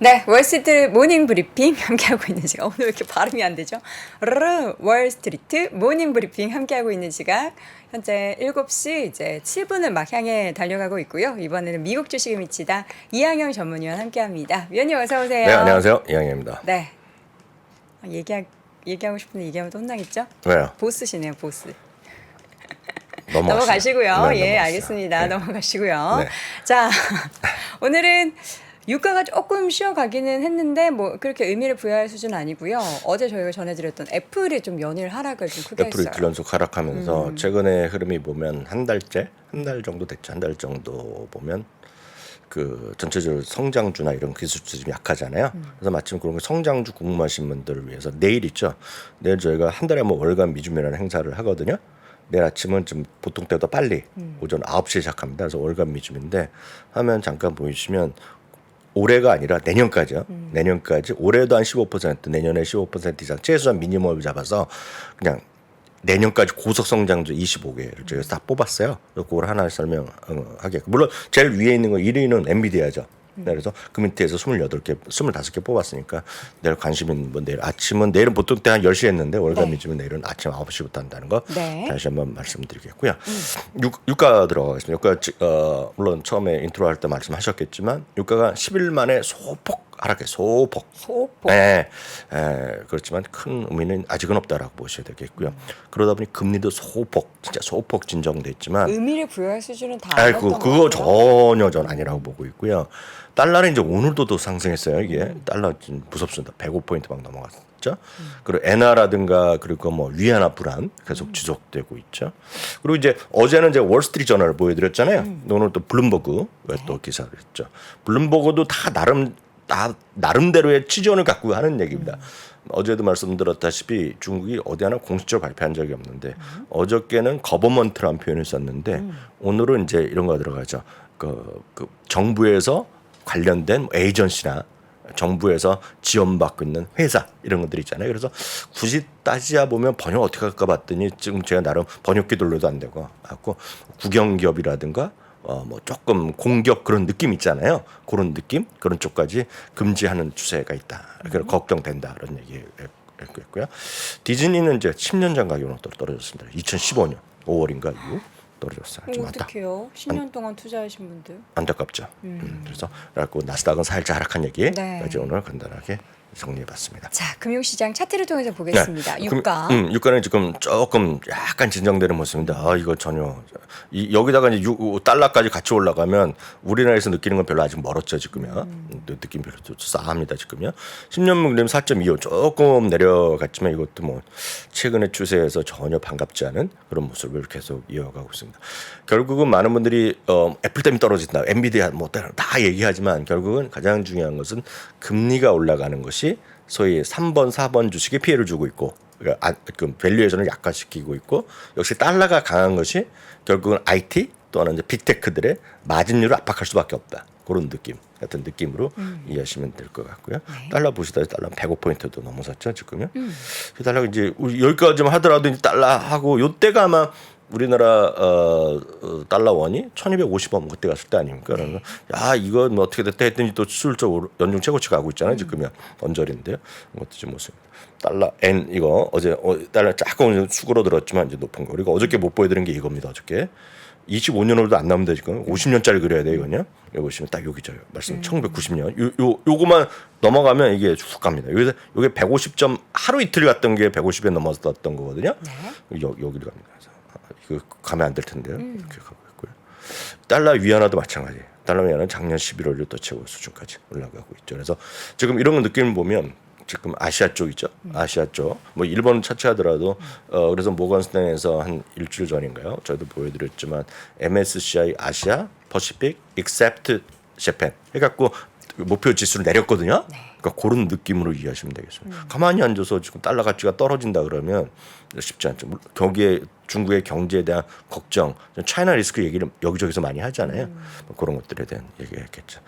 네, 월스트리트 모닝 브리핑 함께하고 있는 시각. 오늘 왜 이렇게 발음이 안 되죠? 월스트리트 모닝 브리핑 함께하고 있는 시각. 현재 7시 이제 7분을 막 향해 달려가고 있고요. 이번에는 미국 주식에 미치다 이항영 전문위원 함께합니다. 위원님 어서 오세요. 네, 안녕하세요. 이항영입니다. 네. 얘기하고 싶은데 얘기하면 또 혼나겠죠? 왜요? 보스시네요, 보스. 넘어가시죠. 넘어가시고요. 네, 예, 넘어가시죠. 알겠습니다. 네. 넘어가시고요. 네. 자, 오늘은 유가가 조금 쉬어가기는 했는데 뭐 그렇게 의미를 부여할 수준은 아니고요. 어제 저희가 전해드렸던 애플이 좀 연일 하락을 좀 크게 애플이 했어요. 2연속 하락하면서 최근의 흐름이 보면 한 달 정도 됐죠. 한 달 정도 보면 그 전체적으로 성장주나 이런 기술주 좀 약하잖아요. 그래서 마침 그런 거 성장주 궁금하신 분들을 위해서 내일 있죠. 내일 저희가 한 달에 뭐 월간 미주매라는 행사를 하거든요. 내일 아침은 좀 보통 때보다 빨리 오전 9시에 시작합니다. 그래서 월간 미주매인데 화면 잠깐 보이시면 올해가 아니라 내년까지요. 내년까지 올해도 한 15%, 내년에 15% 이상 최소한 미니멈을 잡아서 그냥 내년까지 고속 성장주 25개를 저희가 딱 뽑았어요. 그걸 하나 설명하게. 물론 제일 위에 있는 거 1위는 엔비디아죠. 네, 그래서 그 밑에서 28개, 25개 뽑았으니까 내일 관심 있는 분 내일 아침은 내일은 보통 때 한 10시에 했는데 월간 미주면 내일은 아침 9시부터 한다는 거 네. 다시 한번 말씀드리겠고요. 유가 들어가겠습니다. 유가 물론 처음에 인트로 할 때 말씀하셨겠지만 유가가 10일 만에 소폭 하락해 소폭. 네, 그렇지만 큰 의미는 아직은 없다라고 보셔야 되겠고요. 그러다 보니 금리도 진짜 소폭 진정됐지만 의미를 부여할 수준은 다 아니었던 것 그거 같아요. 전혀 아니라고 보고 있고요. 달러는 이제 오늘도 또 상승했어요. 이게 달러 좀 무섭습니다. 105포인트 막 넘어갔죠. 그리고 엔화라든가 그리고 뭐 위안화 불안 계속 지속되고 있죠. 그리고 이제 어제는 이제 월스트리트 저널을 보여드렸잖아요. 오늘 또 블룸버그가 또 기사를 했죠. 블룸버그도 다 나름대로의 취지원을 갖고 하는 얘기입니다. 어제도 말씀드렸다시피 중국이 어디 하나 공식적으로 발표한 적이 없는데 어저께는 거버먼트라는 표현을 썼는데 오늘은 이제 이런 거 들어가죠. 그 정부에서 관련된 에이전시나 정부에서 지원받고 있는 회사 이런 것들 있잖아요. 그래서 굳이 따지자 보면 번역 어떻게 할까 봤더니 지금 제가 나름 번역기 돌려도 안 되고 국영기업이라든가 뭐 조금 공격 그런 느낌 있잖아요. 그런 느낌 그런 쪽까지 금지하는 추세가 있다. 그래서 걱정된다 그런 얘기했고요. 디즈니는 이제 10년 전 가격으로 떨어졌습니다. 2015년 5월인가 이후 떨어졌어요. 좀 어떡해요? 10년 동안 투자하신 분들. 안타깝죠. 그래서 나스닥은 살짝 하락한 얘기까지 네. 오늘 간단하게 정리해봤습니다. 자, 금융시장 차트를 통해서 보겠습니다. 유가. 유가는 지금 조금 약간 진정되는 모습입니다. 이거 전혀 여기다가 이제 달러까지 같이 올라가면 우리나라에서 느끼는 건 별로 아직 멀었죠 지금요. 느낌 별로 싸합니다 지금요. 10년물 그램 4.25 조금 내려갔지만 이것도 뭐 최근의 추세에서 전혀 반갑지 않은 그런 모습을 계속 이어가고 있습니다. 결국은 많은 분들이 애플 때문에 떨어진다, 엔비디아 뭐 다 얘기하지만 결국은 가장 중요한 것은 금리가 올라가는 것이 소위 3번, 4번 주식에 피해를 주고 있고 그 밸류에이션을 약화시키고 있고 역시 달러가 강한 것이 결국은 IT 또는 이제 빅테크들의 마진율을 압박할 수밖에 없다. 그런 느낌 같은 느낌으로 이해하시면 될 것 같고요. 네. 달러 보시다 달러 105포인트도 넘어섰죠 지금요. 달러가 이제 여기까지만 하더라도 이제 달러하고 요때가 아마 우리나라 달러 원이 1250원 그때 갔을 때 아닙니까? 그러면 이건 뭐 어떻게 됐다 했더니 또 수술적으로 연중 최고치 가고 있잖아요. 지금요. 언저리인데요. 이것도 좀 모습. 달러 N 이거 어제 달러 조금 수그러들었지만 이제 높은 거. 그리고 어저께 못 보여드린 게 이겁니다. 어저께 25년으로도 안 나옵니다. 지금 50년짜리 그려야 돼요. 이거요. 여기 보시면 딱 여기죠. 말씀 1990년. 요거만 넘어가면 이게 훅 갑니다. 요게 150점 하루 이틀 갔던 게 150에 넘어섰던 거거든요. 네. 여기로 갑니다. 이거 가면 안 될 텐데요. 이렇게 가고 있고요. 달러 위안화도 마찬가지예요. 달러 위안화는 작년 11월로 또 최고 수준까지 올라가고 있죠. 그래서 지금 이런 느낌을 보면 지금 아시아 쪽 있죠. 아시아 쪽. 뭐 일본은 차치하더라도 그래서 모건스탠에서 한 일주일 전인가요? 저희도 보여드렸지만 MSCI 아시아 퍼시픽 except Japan 해갖고 목표 지수를 내렸거든요. 그러니까 그런 느낌으로 이해하시면 되겠습니다. 가만히 앉아서 지금 달러 가치가 떨어진다 그러면 쉽지 않죠. 거기에 중국의 경제에 대한 걱정, 차이나 리스크 얘기를 여기저기서 많이 하잖아요. 뭐 그런 것들에 대한 얘기했겠죠.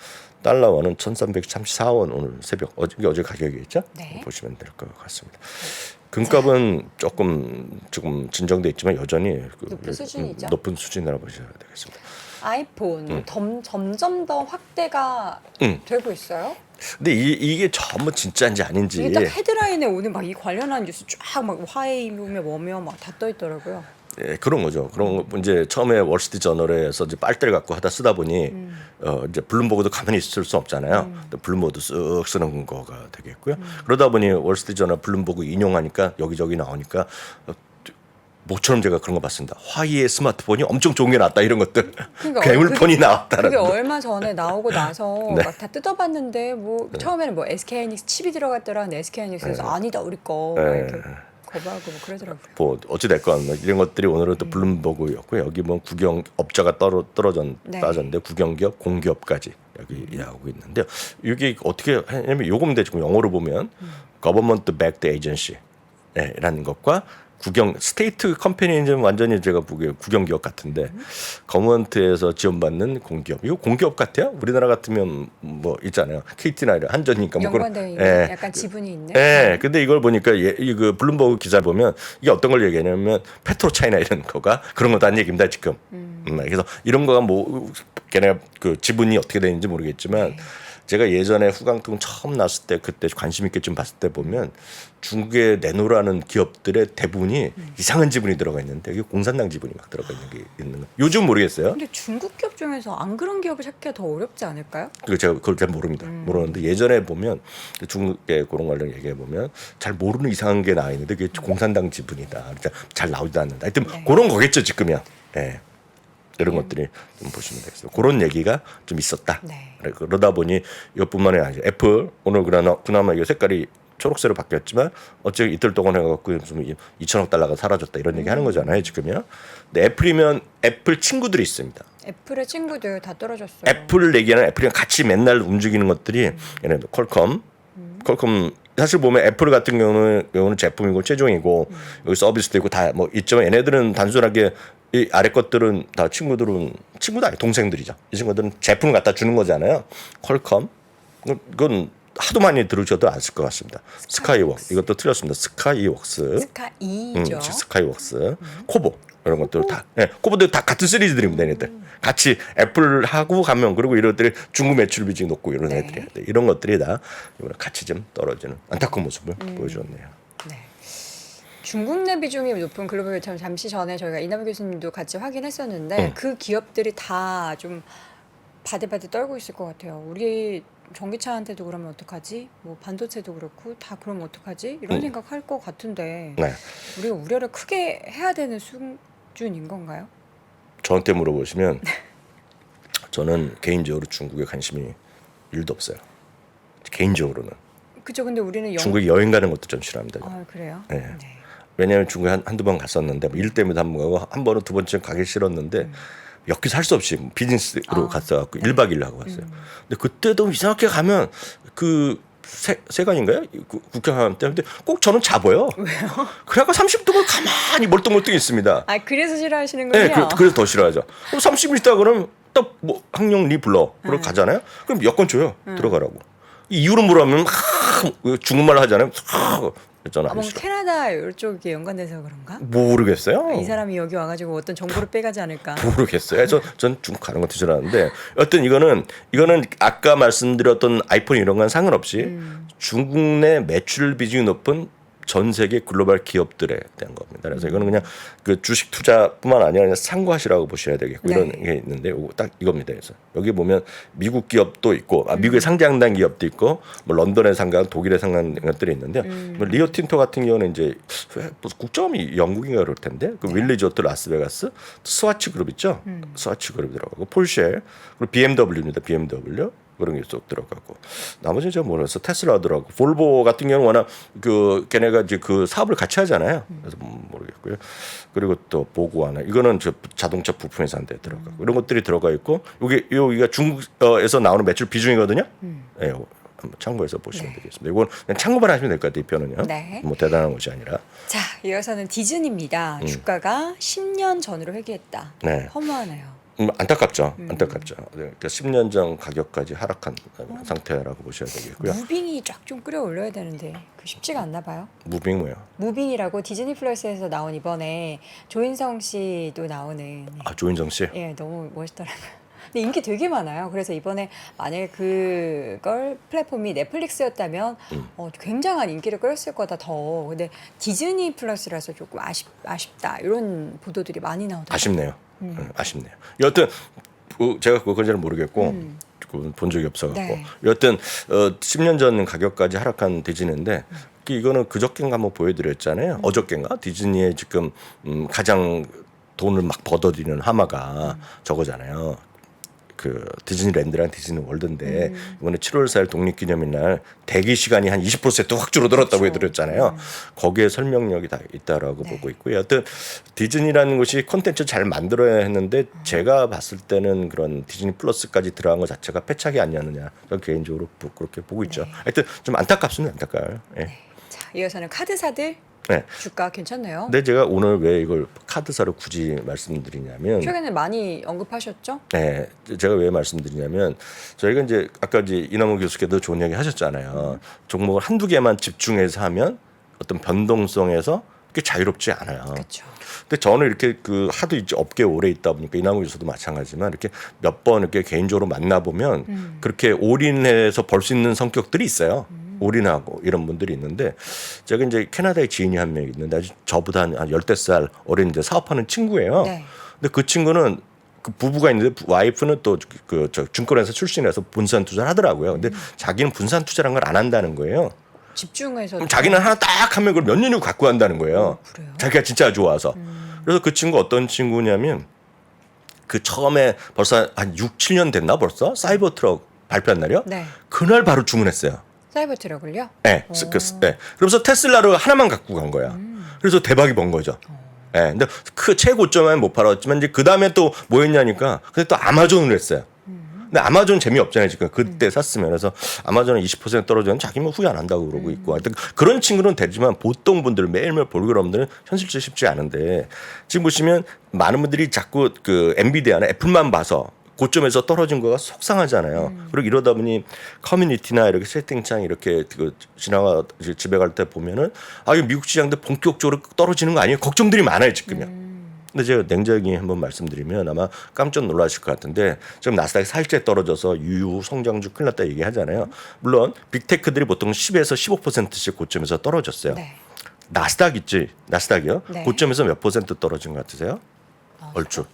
달러원은 1334원 오늘 새벽 어제 가격이겠죠? 네. 보시면 될 것 같습니다. 금값은 조금 지금 진정돼 있지만 여전히 높은 수준이죠. 높은 수준이라고 보셔야 되겠습니다. 아이폰 점점 더 확대가 되고 있어요. 근데 이게 전부 진짜인지 아닌지. 이게 딱 헤드라인에 오늘 막 이 관련한 뉴스 쫙 막 화웨이며 뭐며 막 다 떠 있더라고요. 예, 그런 거죠. 그런 거 이제 처음에 월스트리트 저널에서 이제 빨대를 갖고 하다 쓰다 보니 이제 블룸버그도 가만히 있을 수 없잖아요. 또 블룸버그도 쓱 쓰는 거가 되겠고요. 그러다 보니 월스트리트 저널 블룸버그 인용하니까 여기저기 나오니까 모처럼 제가 그런 거 봤습니다. 화이의 스마트폰이 엄청 좋은 게 나왔다 이런 것들. 그러니까 괴물폰이 나왔다는 그게 거. 얼마 전에 나오고 나서 네. 막 다 뜯어봤는데 뭐 처음에는 뭐 SK 하이닉스 칩이 들어갔더라. 근데 SK 하이닉스에서 아니다 우리 거 막 이렇게 거부하고 뭐 그러더라고요. 뭐 어찌 됐건 이런 것들이 오늘은 또 블룸버그였고 여기 뭐 국영 업자가 네. 따졌는데 국영기업 공기업까지 여기 나오고 있는데요. 이게 어떻게 하냐면 요겁니다. 지금 영어로 보면 Government Backed Agency라는 것과 국영 스테이트 컴퍼니는 완전히 제가 보기에 국영기업 같은데 거먼트에서 지원받는 공기업 이거 공기업 같아요. 우리나라 같으면 뭐 있잖아요. KT나 한전이니까 뭐 연관돼 있는 예. 약간 지분이 있네. 예. 근데 이걸 보니까 그 블룸버그 기사 보면 이게 어떤 걸 얘기하냐면 페트로차이나 이런 거가 그런 것도 한 얘기입니다 지금. 그래서 이런 거가 뭐 걔네 그 지분이 어떻게 되는지 모르겠지만. 제가 예전에 후광통 처음 났을 때 그때 관심 있게 좀 봤을 때 보면 중국에 내놓으라는 기업들의 대부분이 이상한 지분이 들어가 있는데 이게 공산당 지분이 막 들어가 있는 게 있는 거. 요즘 모르겠어요. 근데 중국 기업 중에서 안 그런 기업을 찾기가 더 어렵지 않을까요? 그 제가 그걸 잘 모릅니다. 모르는데 예전에 보면 중국의 그런 관련 얘기해 보면 잘 모르는 이상한 게 나와 있는데 그게 공산당 지분이다. 그러니까 잘 나오지도 않는다. 하여튼 네. 그런 거겠죠 지금이야. 예. 이런 것들이 좀 보시면 되겠어요. 그런 얘기가 좀 있었다. 네. 그러다 보니 이것뿐만이 아니죠. 애플 오늘 그나마 이거 색깔이 초록색으로 바뀌었지만 어째 이틀 동안 해갖고 좀 2천억 달러가 사라졌다 이런 얘기 하는 거잖아요 지금요. 근데 애플이면 애플 친구들이 있습니다. 애플의 친구들 다 떨어졌어요. 애플을 얘기하는 애플이랑 같이 맨날 움직이는 것들이 얘네 퀄컴 사실 보면 애플 같은 경우는 제품이고 최종이고 여기 서비스도 있고 다 뭐 있지만 얘네들은 단순하게 이 아래 것들은 다 친구도 아니 동생들이죠. 이 친구들은 제품을 갖다 주는 거잖아요. 퀄컴 그건 하도 많이 들으셔도 아실 것 같습니다. 스카이웍스 이것도 틀렸습니다. 스카이웍스 스카이죠. 스카이웍스 코보 이런 것들 다 코보도 다 같은 시리즈들입니다. 얘네들 같이 애플하고 가면 그리고 이런 것들이 중국 매출 비중이 높고 이런 네. 애들이 이런 것들이 다 이번에 같이 좀 떨어지는 안타까운 모습을 보여줬네요. 네. 중국 내 비중이 높은 글로벌 웨이터 잠시 전에 저희가 이남희 교수님도 같이 확인했었는데 그 기업들이 다 좀 바들바들 떨고 있을 것 같아요. 우리 전기차한테도 그러면 어떡하지? 뭐 반도체도 그렇고 다 그러면 어떡하지? 이런 생각할 것 같은데 네. 우리가 우려를 크게 해야 되는 수준인 건가요? 저한테 물어보시면 저는 개인적으로 중국에 관심이 1도 없어요. 개인적으로는 그죠? 근데 우리는 중국에 여행 가는 것도 좀 싫어합니다. 아 그래요? 네. 왜냐하면 중국에 한두 번 갔었는데 일 때문에 한 번 가고 한 번은 두 번쯤 가기 싫었는데 엮여서 할 수 없이 비즈니스로 갔어갖고 1박 2일 하고 갔어요. 근데 그때도 이상하게 가면 그 세관인가요? 국경함 때문에 꼭 저는 잡아요. 왜요? 그래갖고 30도가 가만히 멀뚱멀뚱 있습니다. 아 그래서 싫어하시는군요. 네, 그래서 더 싫어하죠. 30일 있다 그러면 딱 뭐 항룡리 불러 그러 가잖아요. 그럼 여권 줘요. 들어가라고. 이 이유로 물어보면 막 중국말 하잖아요. 저는 뭔가 캐나다 이쪽에 연관돼서 그런가? 모르겠어요. 이 사람이 여기 와가지고 어떤 정보를 빼가지 않을까? 모르겠어요. 전 중국 가는 것도 싫어하는데 여튼 이거는 아까 말씀드렸던 아이폰 이런 건 상관없이 중국 내 매출 비중이 높은 전 세계 글로벌 기업들에 대한 겁니다. 그래서 이거는 그냥 그 주식 투자뿐만 아니라 그냥 참고하시라고 보셔야 되겠고 이런 게 있는데 요거 딱 이겁니다. 그래서 여기 보면 미국 기업도 있고 미국에 상장된 기업도 있고 뭐 런던에 상장, 독일에 상장된 것들이 있는데 뭐 리오틴토 같은 경우는 이제 국점이 영국인가 그럴 텐데 그 윌리조트 라스베가스 스와치 그룹 있죠. 스와치 그룹 들어가고 폴쉐 그리고 BMW입니다. BMW 그런 게 쏙 들어가고 나머지는 제가 모르겠어. 테슬라더라고. 볼보 같은 경우는 워낙 그 걔네가 이제 그 사업을 같이 하잖아요. 그래서 모르겠고요. 그리고 또 보고하나 이거는 저 자동차 부품 회사인데 들어가고 이런 것들이 들어가 있고 여기가 중국에서 나오는 매출 비중이거든요. 네, 한번 참고해서 보시면 되겠습니다. 이건 그냥 참고만 하시면 될 것 같아요. 이 편은요. 네. 뭐 대단한 것이 아니라. 자, 이어서는 디즈니입니다. 주가가 10년 전으로 회귀했다. 네. 허무하네요. 안타깝죠. 안타깝죠. 네, 그러니까 10년 전 가격까지 하락한 상태라고 보셔야 되겠고요. 무빙이 쫙 좀 끌어올려야 되는데 그 쉽지가 않나 봐요. 무빙 뭐요? 무빙이라고 디즈니 플러스에서 나온 이번에 조인성 씨도 나오는 아 조인정 씨. 예, 너무 멋있더라고요. 근데 인기 되게 많아요. 그래서 이번에 만약에 그걸 플랫폼이 넷플릭스였다면 굉장한 인기를 끌었을 거다 더. 근데 디즈니 플러스라서 조금 아쉽다 이런 보도들이 많이 나오더라고요. 아쉽네요. 아쉽네요. 여튼 제가 그건 잘 모르겠고 그건 본 적이 없어갖고 네. 여튼 10년 전 가격까지 하락한 디즈니인데 이거는 그저께인가 한번 보여드렸잖아요. 어저께인가 디즈니의 지금 가장 돈을 막 벌어들이는 하마가 저거잖아요. 그 디즈니랜드랑 디즈니월드인데 이번에 7월 4일 독립기념일 대기 시간이 한 20% 확 줄어들었다고 그렇죠. 해드렸잖아요. 거기에 설명력이 다 있다라고 네. 보고 있고요. 여튼 디즈니라는 것이 콘텐츠 잘 만들어야 했는데 제가 봤을 때는 그런 디즈니 플러스까지 들어간 것 자체가 패착이 아니었느냐. 저는 개인적으로 그렇게 보고 있죠. 네. 하여튼 좀 안타깝습니다. 안타까워요. 예. 자, 이어서는 카드사들 네. 주가 괜찮네요. 근데 제가 오늘 왜 이걸 카드사로 굳이 말씀드리냐면 최근에 많이 언급하셨죠? 네, 제가 왜 말씀드리냐면 저희가 이제 아까 이제 이남우 교수께도 좋은 얘기 하셨잖아요. 종목을 한두 개만 집중해서 하면 어떤 변동성에서 그렇게 자유롭지 않아요. 그렇죠. 근데 저는 이렇게 그 하도 이제 업계에 오래 있다 보니까 이남우 교수도 마찬가지지만 이렇게 몇 번 이렇게 개인적으로 만나 보면 그렇게 올인해서 벌 수 있는 성격들이 있어요. 올인하고 이런 분들이 있는데 제가 이제 캐나다에 지인이 한 명 있는데 아주 저보다 한 10살 어린데 사업하는 친구예요. 네. 근데 그 친구는 그 부부가 있는데 와이프는 또 그 증권회사 출신해서 분산 투자를 하더라고요. 근데 자기는 분산 투자란 걸 안 한다는 거예요. 집중해서 그럼 자기는 하나 딱 하면 그걸 몇 년이고 갖고 간다는 거예요. 그래요? 자기가 진짜 좋아서. 그래서 그 친구 어떤 친구냐면 그 처음에 벌써 한 6, 7년 됐나 벌써 사이버 트럭 발표한 날이요. 네. 그날 바로 주문했어요. 사이버 트럭을요? 네, 네. 그러면서 테슬라를 하나만 갖고 간 거야. 그래서 대박이 번 거죠. 네, 근데 그 최고점에 못 팔았지만 이제 그 다음에 또 뭐 했냐니까 근데 또 아마존을 했어요. 근데 아마존 재미없잖아요 지금 그때 샀으면. 그래서 아마존은 20% 떨어지면 자기 뭐 후회 안 한다고 그러고 있고 하여튼 그런 친구는 되지만 보통 분들 매일매일 볼그람들은 현실적으로 쉽지 않은데 지금 보시면 많은 분들이 자꾸 그 엔비디아나 애플만 봐서 고점에서 떨어진 거가 속상하잖아요. 그리고 이러다 보니 커뮤니티나 이렇게 채팅창 이렇게 그 지나가 집에 갈 때 보면은 아 이거 미국 시장도 본격적으로 떨어지는 거 아니에요? 걱정들이 많아요 지금요. 근데 제가 냉정히 한번 말씀드리면 아마 깜짝 놀라실 것 같은데 지금 나스닥이 살짝 떨어져서 유유 성장주 큰일 났다 얘기하잖아요. 물론 빅테크들이 보통 10에서 15%씩 고점에서 떨어졌어요. 네. 나스닥 있지? 나스닥이요? 네. 고점에서 몇 % 떨어진 것 같으세요? 얼추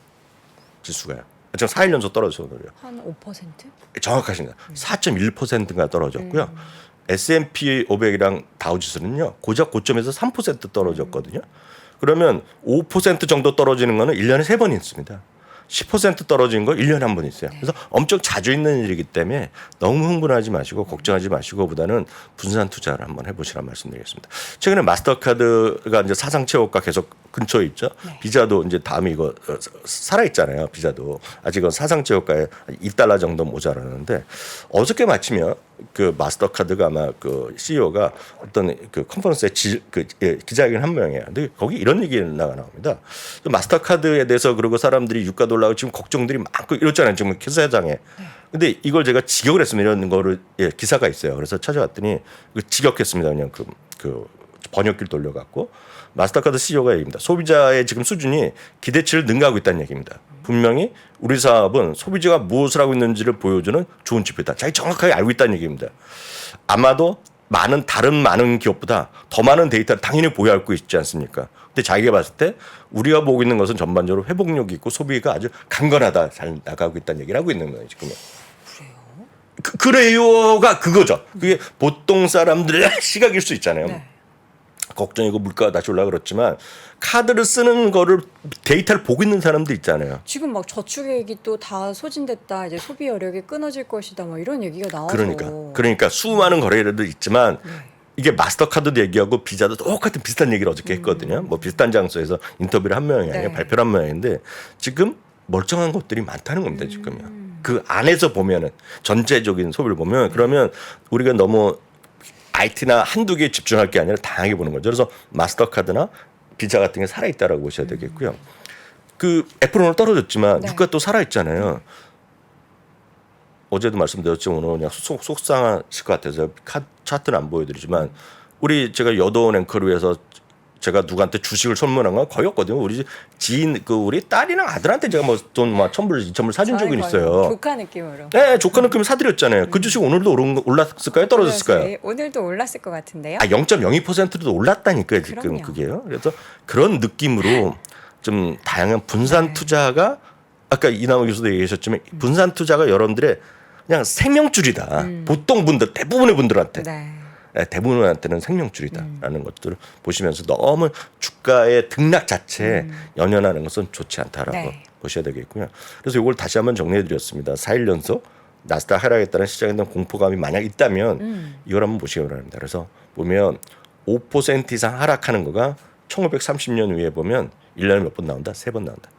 지수가요. 지금 4일 연속 떨어져서 오늘요. 한 5%? 정확하십니다. 4.1%가 떨어졌고요. S&P 500이랑 다우지수는요. 고작 고점에서 3% 떨어졌거든요. 그러면 5% 정도 떨어지는 거는 1년에 3번 있습니다. 10% 떨어진 거 1년에 한 번 있어요. 그래서 엄청 자주 있는 일이기 때문에 너무 흥분하지 마시고 걱정하지 마시고 보다는 분산 투자를 한번 해보시라는 말씀드리겠습니다. 최근에 마스터카드가 이제 사상 최고가 계속 근처에 있죠. 네. 비자도 이제 다음에 이거 살아있잖아요. 비자도. 아직은 사상 최고가에 $2 정도 모자라는데 어저께 마치면 그 마스터카드가 아마 그 CEO가 어떤 그 컨퍼런스에 기자회견 한 명이에요. 근데 거기 이런 얘기가 나옵니다. 마스터카드에 대해서 그리고 사람들이 유가도 올라가고 지금 걱정들이 많고 이렇잖아요. 지금 기사장에. 근데 이걸 제가 직역을 했습니다. 이런 거를 기사가 있어요. 그래서 찾아왔더니 직역했습니다. 그냥 그 번역기를 돌려갖고 마스터카드 CEO가 얘기합니다. 소비자의 지금 수준이 기대치를 능가하고 있다는 얘기입니다. 분명히 우리 사업은 소비자가 무엇을 하고 있는지를 보여주는 좋은 지표다. 자기 정확하게 알고 있다는 얘기입니다. 아마도 다른 많은 기업보다 더 많은 데이터를 당연히 보유하고 있지 않습니까? 근데 자기가 봤을 때 우리가 보고 있는 것은 전반적으로 회복력이 있고 소비가 아주 강건하다. 잘 나가고 있다는 얘기를 하고 있는 거예요. 지금. 그래요가 그거죠. 그게 보통 사람들의 시각일 수 있잖아요. 네. 걱정이고 물가가 다시 올라 그렇지만 카드를 쓰는 거를 데이터를 보고 있는 사람도 있잖아요. 지금 막 저축액이 또 다 소진됐다. 이제 소비 여력이 끊어질 것이다. 뭐 이런 얘기가 나와서. 그러니까 수많은 거래량도 있지만 이게 마스터카드도 얘기하고 비자도 똑같은 비슷한 얘기를 어저께 했거든요. 뭐 비슷한 장소에서 인터뷰를 한 명이 아니에요. 네. 발표를 한 명인데 지금 멀쩡한 것들이 많다는 겁니다. 지금요. 그 안에서 보면은 전체적인 소비를 보면 그러면 우리가 너무 IT나 한두 개에 집중할 게 아니라 다양하게 보는 거죠. 그래서 마스터카드나 비자 같은 게 살아있다라고 보셔야 되겠고요. 그 애플은 떨어졌지만 네. 유가 또 살아있잖아요. 어제도 말씀드렸지만 오늘 그냥 속상하실 것 같아서 차트는 안 보여드리지만 제가 여도원 앵커를 위해서 제가 누구한테 주식을 선물한 건 거의 없거든요. 우리 지인 우리 딸이랑 아들한테 제가 뭐 돈 막 1,000불 2,000불 사준 적은 있어요. 조카 느낌으로. 네, 조카 느낌 사드렸잖아요. 그 주식 오늘도 올랐을까요? 떨어졌을까요? 오늘도 올랐을 것 같은데요. 0.02%도 올랐다니까요, 지금 그럼요. 그게요. 그래서 그런 느낌으로 좀 다양한 분산 투자가 아까 이남호 교수도 얘기하셨지만 분산 투자가 여러분들의 그냥 생명줄이다. 보통 분들 대부분의 분들한테 대부분한테는 생명줄이다라는 것들을 보시면서 너무 주가의 등락 자체에 연연하는 것은 좋지 않다라고 보셔야 되겠고요. 그래서 이걸 다시 한번 정리해드렸습니다. 4일 연속 나스닥 하락했다는 시장에 대한 공포감이 만약 있다면 이걸 한번 보시기 바랍니다. 그래서 보면 5% 이상 하락하는 거가 1930년 후에 보면 1년에 몇 번 나온다? 3번 나온다.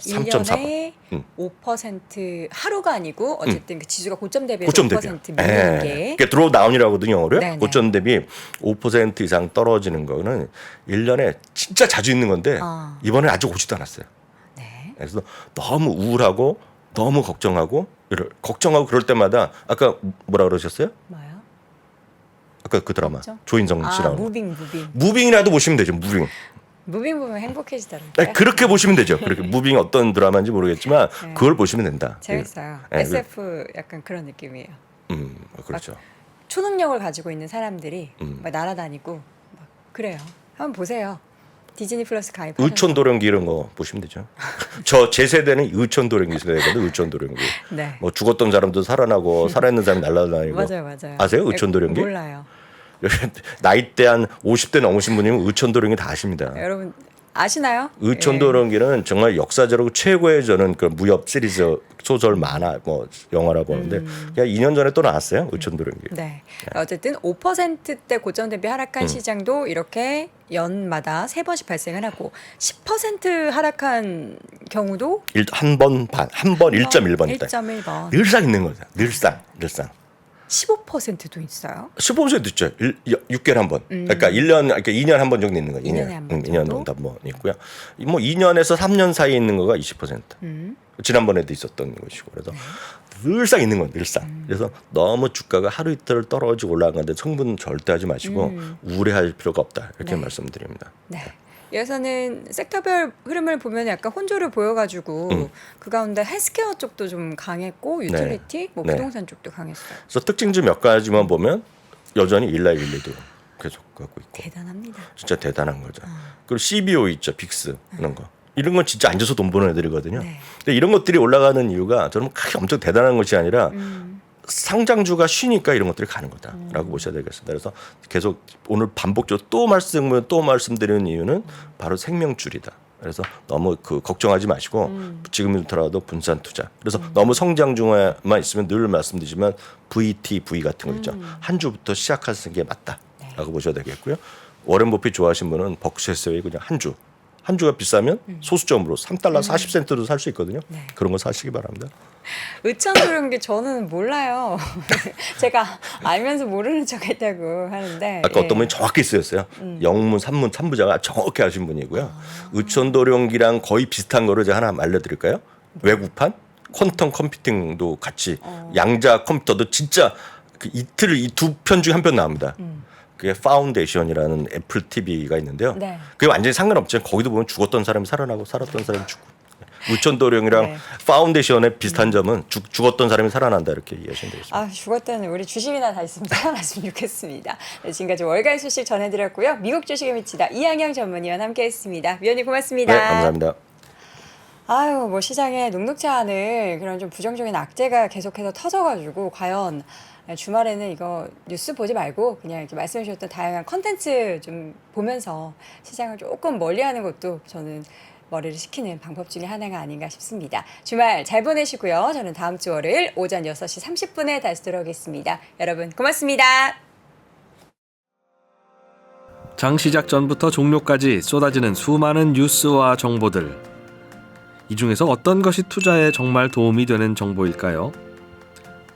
1년에 5% 하루가 아니고 어쨌든 그 지수가 고점 대비해서 고점 5% 미는 게 그게 드로우다운이라고 하거든요, 영어로요. 네네. 고점 대비 5% 이상 떨어지는 거는 1년에 진짜 자주 있는 건데 이번에 아직 오지도 않았어요. 네. 그래서 너무 우울하고 너무 걱정하고 그럴 때마다 아까 뭐라 그러셨어요? 뭐요? 아까 그 드라마 걱정? 조인성 씨랑 무빙. 무빙이라도 보시면 되죠. 무빙 보면 행복해지더라고요. 네, 그렇게 보시면 되죠. 그렇게 무빙 어떤 드라마인지 모르겠지만 네. 그걸 보시면 된다. 재밌어요. 네, SF 약간 그런 느낌이에요. 그렇죠. 초능력을 가지고 있는 사람들이 막 날아다니고 막 그래요. 한번 보세요. 디즈니 플러스 가입하셔서. 의촌도령기 이런 거 보시면 되죠. 제 세대는 의촌도령기 세대거든요. 의촌도령기. 네. 뭐 죽었던 사람도 살아나고 살아있는 사람이 날아다니고. 맞아요. 아세요? 의촌도령기? 몰라요. 나이대 한 50대 넘으신 분이면 의촌도령기 다 아십니다. 여러분 아시나요? 의촌도령기는 정말 역사적으로 최고의 저는 그 무협 시리즈 소설 만화 뭐 영화라고 하는데 그냥 2년 전에 또 나왔어요. 의촌도령기. 네. 어쨌든 5%대 고점 대비 하락한 시장도 이렇게 연마다 3번씩 발생을 하고 10% 하락한 경우도 한 번 1.1번 있다. 1.1번. 늘상 있는 거죠. 늘상. 15%도 있어요. 15% 있죠. 6개월에 한 번. 그러니까 2년에 한 번 정도 있는 거예요. 2년에 한 번 2년 정도? 정도 한 번 있고요. 뭐 2년에서 3년 사이에 있는 거가 20%. 지난번에도 있었던 것이고. 그래서 늘상 있는 거예요. 늘상. 그래서 너무 주가가 하루 이틀 떨어지고 올라간 건데 성분은 절대 하지 마시고 우울해할 필요가 없다. 이렇게 말씀드립니다. 네. 여기서는 섹터별 흐름을 보면 약간 혼조를 보여가지고 그 가운데 헬스케어 쪽도 좀 강했고 유틸리티, 뭐 부동산 쪽도 강했어요. 그래서 특징 좀 몇 가지만 보면 여전히 일라이빌리도 계속 갖고 있고. 대단합니다. 진짜 대단한 거죠. 그리고 CBO 있죠. 빅스 이런 거. 이런 건 진짜 앉아서 돈 버는 애들이거든요. 네. 근데 이런 것들이 올라가는 이유가 저는 크게 엄청 대단한 것이 아니라 상장주가 쉬니까 이런 것들이 가는 거다라고 보셔야 되겠습니다. 그래서 계속 오늘 반복적으로 또 말씀드리는 이유는 바로 생명줄이다. 그래서 너무 걱정하지 마시고 지금부터라도 분산 투자. 그래서 너무 성장 중에만 있으면 늘 말씀드리지만 V 같은 거 있죠. 한 주부터 시작하는 게 맞다라고 보셔야 되겠고요. 워렌 버핏 좋아하시는 분은 버크셔스웨이 그냥 한 주가 비싸면 소수점으로 3달러 40센트도 살 수 있거든요. 네. 그런 거 사시기 바랍니다. 의천도령기 저는 몰라요. 제가 알면서 모르는 척했다고 하는데. 아까 어떤 분이 정확히 쓰였어요. 영문, 산문, 삼부자가 정확히 하신 분이고요. 의천도령기랑 거의 비슷한 거를 제가 하나 알려드릴까요? 외국판 퀀텀 컴퓨팅도 같이 양자 컴퓨터도 진짜 이틀 이 두 편 중에 한 편 나옵니다. 그게 파운데이션이라는 애플 TV가 있는데요. 네. 그게 완전히 상관없지만 거기도 보면 죽었던 사람이 살아나고 살았던 사람이 죽고. 의천도령이랑 파운데이션의 비슷한 점은 죽었던 사람이 살아난다 이렇게 이해하시면 되겠습니다. 죽었다는 우리 주식이나 다 있으면 살아났으면 좋겠습니다. 네, 지금까지 월간 소식 전해드렸고요. 미국 주식에 미치다 이항영 전문위원 함께했습니다. 위원님 고맙습니다. 네, 감사합니다. 뭐 시장에 녹록지 않은 그런 좀 부정적인 악재가 계속해서 터져가지고 과연 주말에는 이거 뉴스 보지 말고 그냥 이렇게 말씀해 주셨던 다양한 컨텐츠 좀 보면서 시장을 조금 멀리하는 것도 저는 머리를 식히는 방법 중에 하나가 아닌가 싶습니다. 주말 잘 보내시고요. 저는 다음 주 월요일 오전 6시 30분에 다시 돌아오겠습니다. 여러분 고맙습니다. 장 시작 전부터 종료까지 쏟아지는 수많은 뉴스와 정보들. 이 중에서 어떤 것이 투자에 정말 도움이 되는 정보일까요?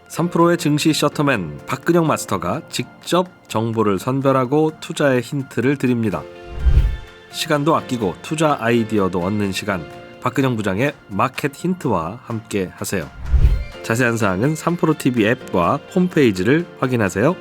3프로의 증시 셔터맨 박근영 마스터가 직접 정보를 선별하고 투자의 힌트를 드립니다. 시간도 아끼고 투자 아이디어도 얻는 시간, 박근영 부장의 마켓 힌트와 함께 하세요. 자세한 사항은 3프로TV 앱과 홈페이지를 확인하세요.